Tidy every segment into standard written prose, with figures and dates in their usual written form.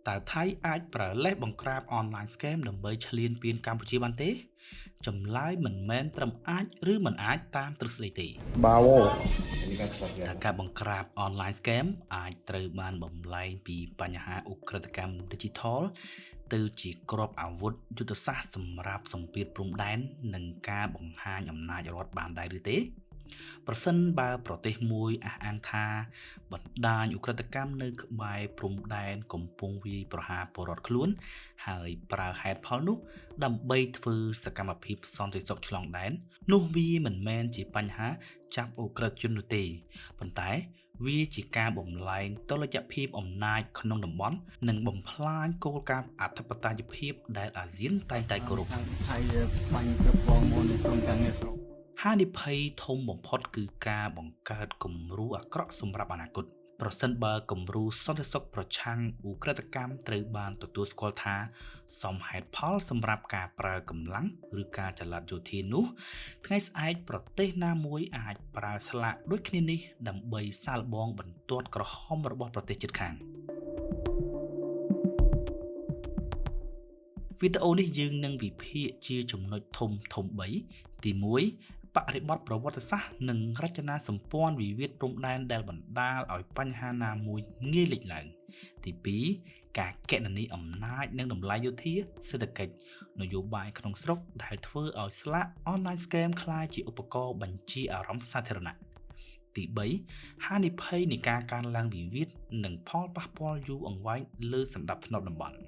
តើថៃអាចប្រើលេសបង្ក្រាបអនឡាញ scam ដើម្បីឈ្លានពានកម្ពុជាបានទេចម្លើយមិនមែនត្រឹមអាចឬមិនអាចតាមទ្រឹស្ដីទេតើការបង្ក្រាបអនឡាញ scam អាចត្រូវបានបំលែងពីបញ្ហាឧក្រិដ្ឋកម្ម digital ទៅជាគ្រាប់អាវុធយុទ្ធសាស្ត្រសម្រាប់សម្ពាធព្រំដែននិងការបង្ហាញអំណាចរដ្ឋបានដែរឬទេប្រសិនបើប្រទេសមួយអះអាងថាបណ្ដាញឧក្រិដ្ឋកម្មនៅក្បែរព្រំដែនកំពុងវាយប្រហារពលរដ្ឋខ្លួនហើយប្រើហេតុផលនោះដើម្បីធ្វើសកម្មភាពសន្តិសុខឆ្លងដែននោះវាមិនមែនជាបញ្ហាចាប់ឧក្រិដ្ឋជននោះទេប៉ុន្តែវាជាការបំលែងតុល្យភាពអំណាចក្នុងតំបន់និងបំផ្លាញគោលការណ៍អធិបតេយ្យភាពដែលអាស៊ានតែងតែគោរពហានិភ័យធំបំផុតគឺការបង្កើតគំរូអាក្រក់សម្រាប់អនាគតប្រសិនបើគំរូសន្តិសុខប្រឆាំងឧក្រិដ្ឋកម្មត្រូវបានទទួលស្គាល់ថាសមហេតុផលសម្រាប់ការប្រើកម្លាំងឬការចល័តយោធានោះថ្ងៃស្អែកប្រទេសណាមួយអាចប្រើស្លាកដូចគ្នានេះដើម្បីសាកល្បងបន្ទាត់ក្រហមរបស់ប្រទេសជិតខាងវីដេអូនេះយើងនឹងវិភាគជាចំណុចធំ3ទី1បរិបទប្រវត្តិសាស្ត្រនិងរចនាសម្ព័ន្ធវិវាទព្រំដែនដែលបណ្ដាលឲ្យបញ្ហាណាមួយងាយលេចឡើងទី2ការកណនាអំណាចនិងតម្លៃយោធាសេដ្ឋកិច្ចនយោបាយក្នុងស្រុកដែលធ្វើឲ្យស្លាក online scam ក្លាយជាឧបករណ៍បញ្ជាអារម្មណ៍សាធារណៈទី3ហានិភ័យនៃការកើនឡើងវិវាទនិងផលប៉ះពាល់យូរអង្វែងលើសណ្ដាប់ធ្នាប់តំបន់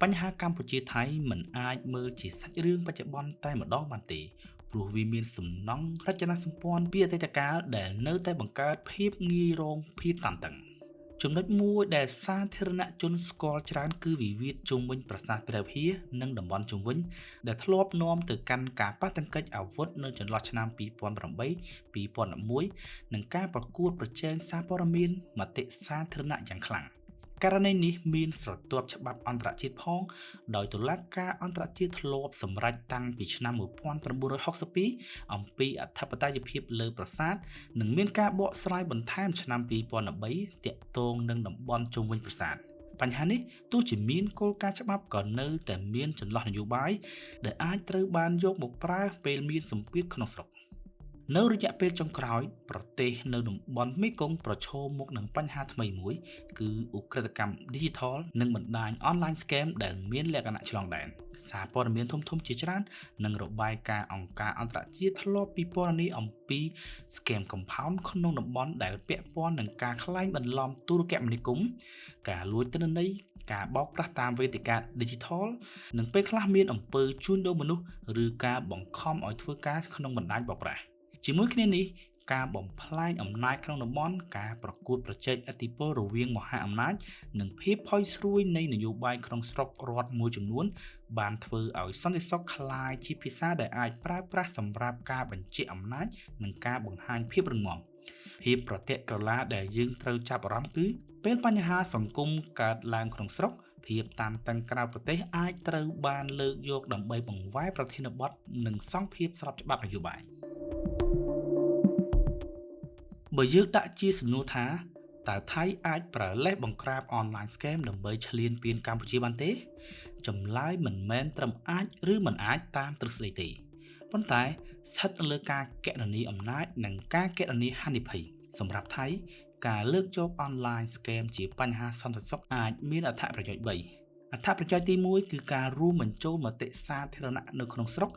បញ្ហាកម្ពុជាថៃមិនអាចមើលជាសាច់រឿងបច្ចុប្បន្នតែម្ដងបានទេព្រោះវាមានសំណង់រចនាសម្ព័ន្ធពីអតីតកាលដែលនៅតែបង្កើតភាពងាយរងភាពតានតឹងចំណុចមួយដែលសាធារណជនស្គាល់ច្រើនគឺវិវាទជុំវិញប្រាសាទព្រះវិហារនិងតំបន់ជុំវិញដែលធ្លាប់នាំទៅកាន់ការប៉ះទង្គិចអាវុធនៅចន្លោះឆ្នាំ2008 2011និងការប្រកួតប្រជែងសារព័ត៌មានមតិសាធារណៈយ៉ាងខ្លាំងករណីនេះមានស្រទាប់ច្បាប់អន្តរជាតិផងដោយតុលាការអន្តរជាតិធ្លាប់សម្រេចតាំងពីឆ្នាំ1962អំពីអធិបតេយ្យភាពលើប្រាសាទនិងមានការបកស្រាយបន្ថែមឆ្នាំ2013ទាក់ទងនឹងតំបន់ជុំវិញប្រាសាទបញ្ហានេះទោះជាមានគោលការណ៍ច្បាប់ក៏នៅតែមានចន្លោះនយោបាយដែលអាចត្រូវបានយកមកប្រើពេលមានសម្ពាធក្នុងស្រុកនៅរយៈពេលចុងក្រោយប្រទេសនៅតំបន់មេគង្គប្រឈមមុខនឹងបញ្ហាថ្មីមួយគឺឧក្រិដ្ឋកម្ម digital និងបណ្ដាញ online scam ដែលមានលក្ខណៈឆ្លងដែនសារព័ត៌មានធំៗជាច្រើននិងរបាយការណ៍អង្គការអន្តរជាតិធ្លាប់ពិពណ៌នាអំពី scam compound ក្នុងតំបន់ដែលពាក់ព័ន្ធនឹងការក្លែងបន្លំទូរគមនាគមន៍ការលួចទិន្នន័យការបោកប្រាស់តាមវេទិកា digital និងពេលខ្លះមានអំពើជួញដូរមនុស្សឬការបង្ខំឲ្យធ្វើការក្នុងបណ្ដាញបោកប្រាស់ជាមួយគ្នានេះការបំផ្លាញអំណាចក្នុងតំបន់ការប្រកួតប្រជែងឥទ្ធិពលរវាងមហាអំណាចនិងភាពផុយស្រួយនៃនយោបាយក្នុងស្រុករដ្ឋមួយចំនួនបានធ្វើឲ្យសន្តិសុខក្លាយជាភាសាដែលអាចប្រើប្រាស់សម្រាប់ការបញ្ជាអំណាចនិងការបង្ហាញភាពរឹងមាំភាពប្រតិក្រឡាដែលយើងត្រូវចាប់អារម្មណ៍គឺពេលបញ្ហាសង្គមកើតឡើងក្នុងស្រុកភាពតានតឹងក្រៅប្រទេសអាចត្រូវបានលើកយកដើម្បីបង្វែរប្រធានបទនិងសង្ឃភាពស្របច្បាប់នយោបាយបើយើងដាក់ជាសំណួរថាតើថៃអាចប្រើលេសបង្ក្រាប online scam ដើម្បីឈ្លានពានកម្ពុជាបានទេចម្លើយមិនមែនត្រឹមអាចឬមិនអាចតាមទ្រឹស្ដីទេប៉ុន្តែស្ថិតនៅលើការគណនាអំណាចនិងការគណនាហានិភ័យសម្រាប់ថៃការលើកយក online scam ជាបញ្ហាសន្តិសុខអាចមានអត្ថប្រយោជន៍3អត្ថប្រយោជន៍ទី1គឺការរួមបញ្ចូលមតិសាធារណៈនៅក្នុងស្រុក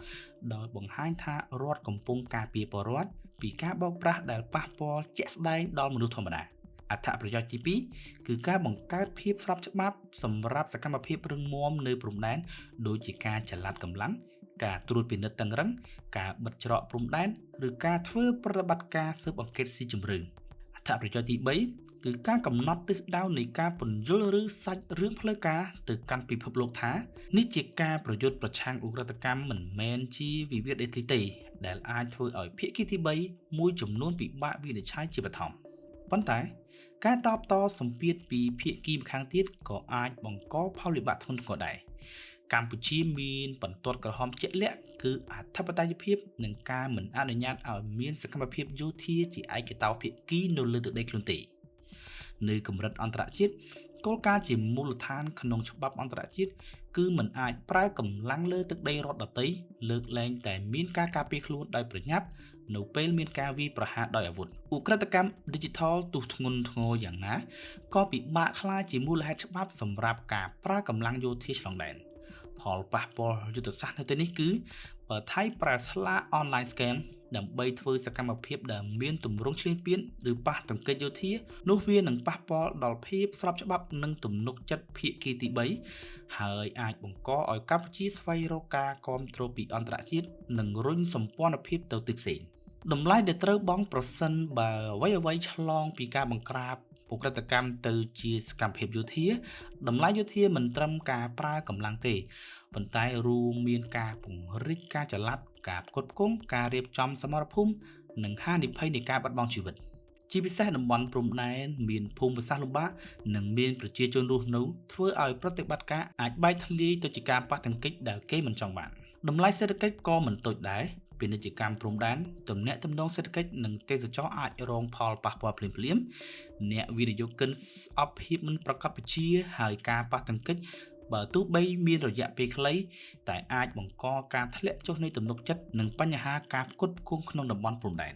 ដោយបង្ហាញថារដ្ឋកំពុងការពារពលរដ្ឋពីការបោកប្រាស់ដែលប៉ះពាល់ជាក់ស្ដែងដល់មនុស្សធម្មតាអត្ថប្រយោជន៍ទី2គឺការបង្កើតភាពស្របច្បាប់សម្រាប់សកម្មភាពរឹងមាំនៅព្រំដែនដូចជាការចល័តកម្លាំងការត្រួតពិនិត្យតឹងរ៉ឹងការបិទច្រកព្រំដែនឬការធ្វើប្រតិបត្តិការស៊ើបអង្កេតស៊ីជម្រៅអត្ថប្រយោជន៍ទី3គឺការកំណត់ទិសដៅនៃការពន្យល់ឬសាច់រឿងផ្លូវការទៅកាន់ពិភពលោកថានេះជាការប្រយុទ្ធប្រឆាំងឧក្រិដ្ឋកម្មមិនមែនជាវិវាទអេទីទេដែលអាចធ្វើឲ្យភាគីទី3មួយចំនួនពិបាកវិនិច្ឆ័យជាបឋមប៉ុន្តែការតបតសម្ពាធពីភាគីម្ខាងទៀតក៏អាចបង្កផលវិបាកធ្ងន់ធ្ងរដែរ កម្ពុជាមានបន្ទាត់ក្រហមជាក់លាក់គឺអធិបតេយ្យភាពនិងការមិនអនុញ្ញាតឲ្យមានសកម្មភាពយោធាជាឯកតោភាគីនៅលើទឹកដីខ្លួនទេនៅកម្រិតអន្តរជាតិគោលការណ៍ជាមូលដ្ឋានក្នុងច្បាប់អន្តរជាតិគឺមិនអាចប្រើកម្លាំងលើទឹកដីរដ្ឋដទៃលើកលែងតែមានការការពារខ្លួនដោយប្រញាប់នៅពេលមានការវាយប្រហារដោយអាវុធឧក្រិដ្ឋកម្ម Digital ទោះធ្ងន់ធ្ងរយ៉ាងណាក៏ពិបាកខ្លាចជាមូលហេតុច្បាប់សម្រាប់ការប្រើកម្លាំងយោធាឆ្លងដែនផលប៉ះពាល់យុទ្ធសាស្ត្រនៅទីនេះគឺបើថៃប្រើស្លាក online scam ដើម្បីធ្វើសកម្មភាពដែលមានទម្រង់ឈ្លានពានឬប៉ះទង្គិចយោធានោះវានឹងប៉ះពាល់ដល់ភាពស្របច្បាប់និងទំនុកចិត្តភាគីទី3ហើយអាចបង្កឲ្យកម្ពុជាស្វែងរកការគាំទ្រពីអន្តរជាតិនិងរុញសម្ព័ន្ធភាពទៅទីផ្សេងតម្លៃដែលត្រូវបង់ប្រសិនបើអ្វីៗឆ្លងពីការបង្ក្រាបឧក្រិដ្ឋកម្មទៅជាសកម្មភាពយោធាតម្លៃយោធាមិនត្រឹមការប្រើកម្លាំងទេប៉ុន្តែរួមមានការពង្រីកការចល័តការផ្គត់ផ្គង់ការរៀបចំសមរភូមិនិងហានិភ័យនៃការបាត់បង់ជីវិតជាពិសេសតំបន់ព្រំដែនមានភូមិសាស្ត្រលំបាកនិងមានប្រជាជនរស់នៅធ្វើឲ្យប្រតិបត្តិការអាចបែកធ្លាយទៅជាការប៉ះទង្គិចដែលគេមិនចង់បានតម្លៃសេដ្ឋកិច្ចក៏មិនតូចដែរពាណិជ្ជកម្មព្រំដែនទំនាក់ទំនងសេដ្ឋកិច្ចនិងទេសចរអាចរងផលប៉ះពាល់ភ្លាមៗអ្នកវិនិយោគិនស្អប់ភាពមិនប្រកបវិជ្ជាហើយការប៉ះទង្គិចបើទោះបីមានរយៈពេលខ្លីតែអាចបង្កការធ្លាក់ចុះនៃទំនុកចិត្តនិងបញ្ហាការផ្គត់ផ្គង់ក្នុងតំបន់ព្រំដែន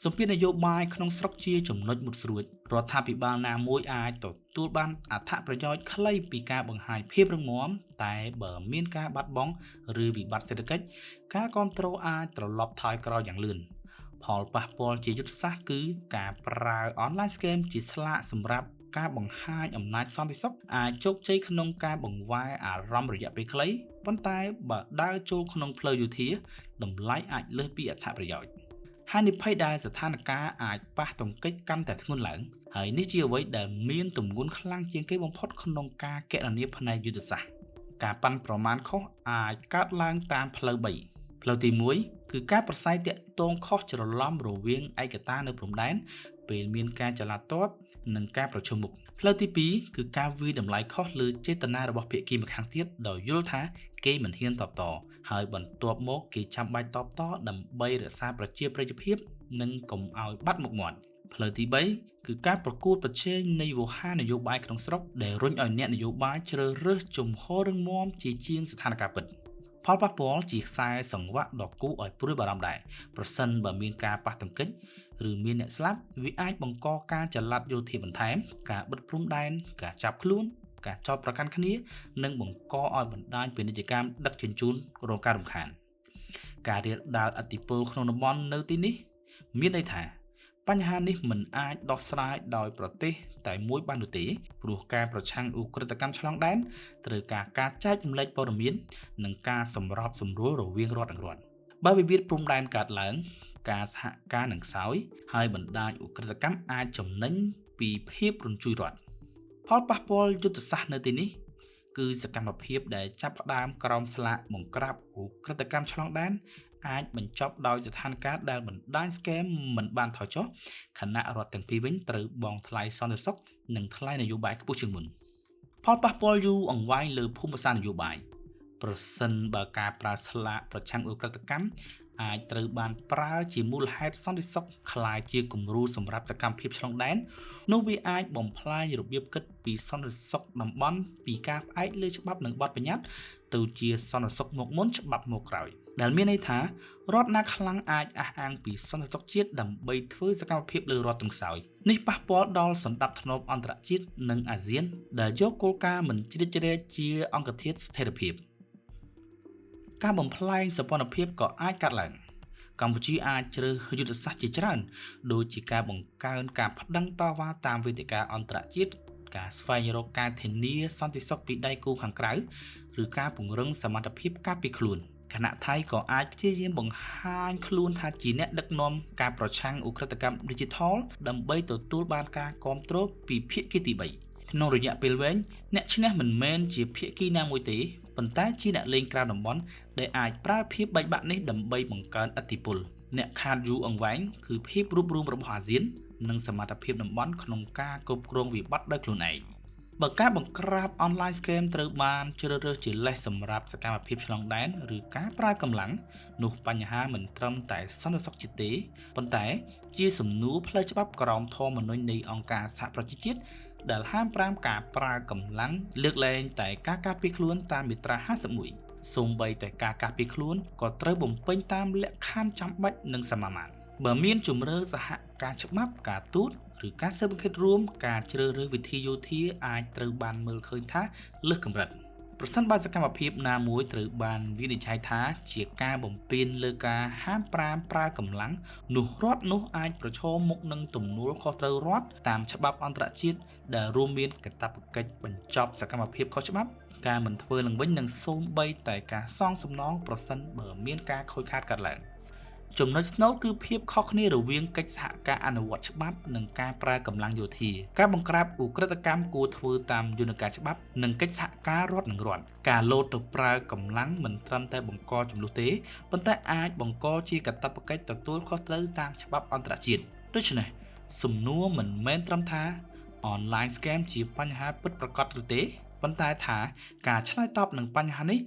សម្ពាធនយោបាយក្នុងស្រុកជាចំណុចមុតស្រួចរដ្ឋាភិបាលណាមួយអាចទទួលបានអត្ថប្រយោជន៍ខ្លីពីការបង្ហាញភាពរឹងមាំតែបើមានការបាត់បង់ឬវិបត្តិសេដ្ឋកិច្ចការគាំទ្រអាចត្រឡប់ថយក្រោយយ៉ាងលឿនផលប៉ះពាល់ជាយុទ្ធសាស្ត្រគឺការប្រើ online scam ជាស្លាកសម្រាប់ការបង្ហាញអំណាចសន្តិសុខអាចជោគជ័យក្នុងការបង្វែរអារម្មណ៍រយៈពេលខ្លីប៉ុន្តែបើដើរចូលក្នុងផ្លូវយោធាតម្លៃអាចលើសពីអត្ថប្រយោជន៍ហានិភ័យដែលស្ថានភាពអាចប៉ះទង្គិចកាន់តែធ្ងន់ឡើងហើយនេះជាអ្វីដែលមានទម្ងន់ខ្លាំងជាងគេបំផុតក្នុងការគណនាផ្នែកយុទ្ធសាស្ត្រការប៉ាន់ប្រមាណខុសអាចកើតឡើងតាមផ្លូវ3ផ្លូវទី1គឺការប្រស័យតាក់ទងខុសច្រឡំរវាងឯកតានៅព្រំដែនពេលមានការចល័តទ័ពនិងការប្រជុំមុខផ្លូវទី2គឺការវាយតម្លៃខុសលើចេតនារបស់ភាគីម្ខាងទៀតដោយយល់ថាគេមិនហ៊ានតបតហើយបន្ទាប់មកគេចាំបាច់តបតដើម្បីរក្សាប្រជាប្រិយភាពនិងកុំឲ្យបាត់មុខមាត់ផ្លូវទី3គឺការប្រកួតប្រជែងនៃវោហារនយោបាយក្នុងស្រុកដែលរុញឲ្យអ្នកនយោបាយជ្រើសរើសជំហររឹងមាំជាងស្ថានភាពពិតផលប៉ះពាល់ជាខ្សែសង្វាក់ដ៏គួរឲ្យព្រួយបារម្ភដែរប្រសិនបើមានការប៉ះទង្គិចឬមានអ្នកស្លាប់វាអាចបង្កការចល័តយោធាបន្ថែមការបិទព្រំដែនការចាប់ខ្លួនការចោទប្រកាន់គ្នានិងបង្កឲ្យបណ្ដាញពាណិជ្ជកម្មដឹកជញ្ជូនរងការរំខានការរាលដាលឥទ្ធិពលក្នុងតំបន់នៅទីនេះមានន័យថាបញ្ហានេះមិនអាចដោះស្រាយដោយប្រទេសតែមួយបាននោះទេព្រោះការប្រឆាំងឧក្រិដ្ឋកម្មឆ្លងដែនត្រូវការចែករំលែកព័ត៌មាននិងការសម្របសម្រួលរវាងរដ្ឋនិងរដ្ឋបើវិវាទព្រំដែនកើតឡើងការសហការនឹងខ្សោយហើយបណ្ដាញឧក្រិដ្ឋកម្មអាចចំណេញពីភាពរញ្ជួយរដ្ឋផលប៉ះពាល់យុទ្ធសាស្ត្រនៅទីនេះគឺសកម្មភាពដែលចាប់ផ្ដើមក្រោមស្លាកបង្ក្រាបឧក្រិដ្ឋកម្មឆ្លងដែនអាចបញ្ចប់ដោយស្ថានភាពដែលបណ្ដាញ scam មិនបានថយចុះខណៈរដ្ឋទាំងពីរវិញត្រូវបង់ថ្លៃសន្តិសុខនិងថ្លៃនយោបាយខ្ពស់ជាងមុនផលប៉ះពាល់យូរអង្វែងលើភូមិសាស្ត្រនយោបាយប្រសិនបើការប្រើស្លាកប្រឆាំងឧក្រិដ្ឋកម្មអាចត្រូវបានប្រើជាមូលហេតុសន្តិសុខคล้ายជាគំរូសម្រាប់សកម្មភាពឆ្លងដែននោះវាអាចបំផ្លាញរបៀបគិតពីសន្តិសុខតំបន់ពីការផ្អែកលើច្បាប់និងបទបញ្ញត្តិទៅជាសន្តិសុខមកមុនច្បាប់មកក្រោយដែលមានន័យថារដ្ឋណាខ្លាំងអាចអះអាងពីសន្តិសុខជាតិដើម្បីធ្វើសកម្មភាពលើរដ្ឋទាំងខ្សោយនេះប៉ះពាល់ដល់សណ្ដាប់ធ្នាប់អន្តរជាតិនិងអាស៊ានដែលយកគោលការណ៍មិនជ្រៀតជ្រែកជាអង្គធាតុស្ថិរភាពការបំផ្លាញសម្ព័ន្ធភាពក៏អាចកើតឡើងកម្ពុជាអាចជ្រើសយុទ្ធសាស្ត្រជាច្រើនដូចជាការបង្កើនការប្តឹងតវ៉ាតាមវេទិកាអន្តរជាតិការស្វែងរកការធានាសន្តិសុខពីដៃគូខាងក្រៅឬការពង្រឹងសមត្ថភាពការពារខ្លួនគណៈថៃក៏អាចព្យាយាមបង្ហាញខ្លួនថាជាអ្នកដឹកនាំការប្រឆាំងឧក្រិដ្ឋកម្ម Digital ដើម្បីទទួលបានការគាំទ្រពីភាគីទី3ក្នុងរយៈពេលវែងអ្នកឈ្នះមិនមែនជាភាគីណាមួយទេប៉ុន្តែជាអ្នកលេងក្រៅតំបន់ដែលអាចប្រើភាពបែកបាក់នេះដើម្បីបង្កើនឥទ្ធិពលអ្នកខាតយូរអង្វែងគឺភាពរួបរวมរបស់អាស៊ាននិងសមត្ថភាពតំបន់ក្នុងការគ្រប់គ្រងវិបត្តិដោយខ្លួនឯង បើការបង្ក្រាប online scam ត្រូវបានជ្រើសរើសជាលេសសម្រាប់សកម្មភាពឆ្លងដែនឬការប្រើកម្លាំងនោះបញ្ហាមិនត្រឹមតែសន្តិសុខជាតិទេប៉ុន្តែជាសំណួរផ្លូវច្បាប់ក្រមធម្មនុញ្ញនៃអង្គការសហប្រជាជាតិដែលហាម5ការប្រើកម្លាំងលើកលែងតែការការពារខ្លួនតាមមាត្រា51សូម្បីតែការការពារខ្លួនក៏ត្រូវបំពេញតាមលក្ខខណ្ឌចាំបាច់និងសមាមាត្របើមានជំរឿសហការច្បាប់ការទូតឬការស៊ើបអង្កេតរួមការជ្រើសរើសវិធីយោធាអាចត្រូវបានមើលឃើញថាលើសកម្រិតប្រសិនបើសកម្មភាពណាមួយត្រូវបានវិនិច្ឆ័យថាជាការបំពានលើការហាម5ប្រើកម្លាំងនោះរដ្ឋនោះអាចប្រឈមមុខនឹងទំនួលខុសត្រូវរដ្ឋតាមច្បាប់អន្តរជាតិដែលរួមមានកាតព្វកិច្ចបញ្ចប់សកម្មភាពខុសច្បាប់ការមិនធ្វើឡើងវិញនិងសូម្បីតែការសងសំណងប្រសិនបើមានការខូចខាតកើតឡើងចំណុចស្នូលគឺភាពខុសគ្នារវាងកិច្ចសហការអនុវត្តច្បាប់និងការប្រើកម្លាំងយោធាការបង្ក្រាបឧក្រិដ្ឋកម្មគួរធ្វើតាមយន្តការច្បាប់និងកិច្ចសហការរដ្ឋនឹងរដ្ឋការលោតទៅប្រើកម្លាំងមិនត្រឹមតែបង្កចំនួនទេប៉ុន្តែអាចបង្កជាកាតព្វកិច្ចទទួលខុសត្រូវតាមច្បាប់អន្តរជាតិដូច្នេះសំណួរមិនមែនត្រឹមថា online scam ជាបញ្ហាពិតប្រាកដឬទេប៉ុន្តែថាការឆ្លើយតបនឹងបញ្ហានេះ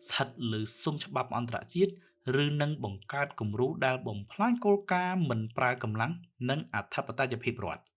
ស្ថិតលើស៊ុំច្បាប់អន្តរជាតិឬនឹងបង្កើតគំរូដែលបំផ្លាញគោលការណ៍មិនប្រើកម្លាំងនិងអធិបតេយ្យភាពរដ្ឋ